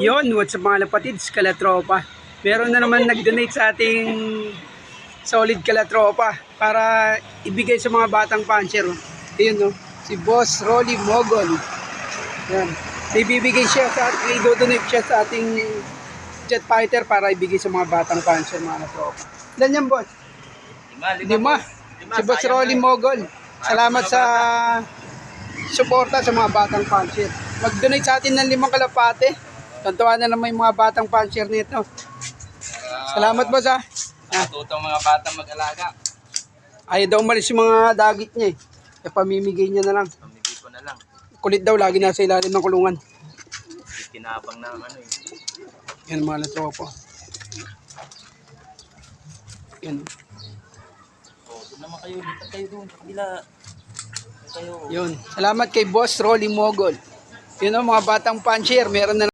Yun, what's up mga lapatids, kalatropa. Meron na naman nag-donate sa ating solid kalatropa para ibigay sa mga batang puncher. Ayun no, si Boss Rolly Mogol. Yan. Ibibigay siya sa ating, i-donate siya sa ating jet fighter para ibigay sa mga batang puncher mga kalatropa. Ilan yan, boss? Lima. Si Boss Rolly Mogol. Salamat sa suporta sa mga batang puncher. Mag-donate sa atin ng 5 kalapate. Tantuan na naman yung mga batang puncher nito. Salamat, boss, ha. Natutong mga batang mag-alaga. Ayaw daw umalis yung mga dagit niya, eh. Kaya pamimigay niya na lang. Pamigay ko na lang. Kulit daw, lagi nasa ilalim ng kulungan. Tinabang na ano eh. Yan mga latropa. Yan. Oh, doon naman kayo. Lipat kayo doon. Sa kabila. Kayo. Yun. Salamat kay Boss Rolly Mogol. Yun o, mga batang puncher. Meron na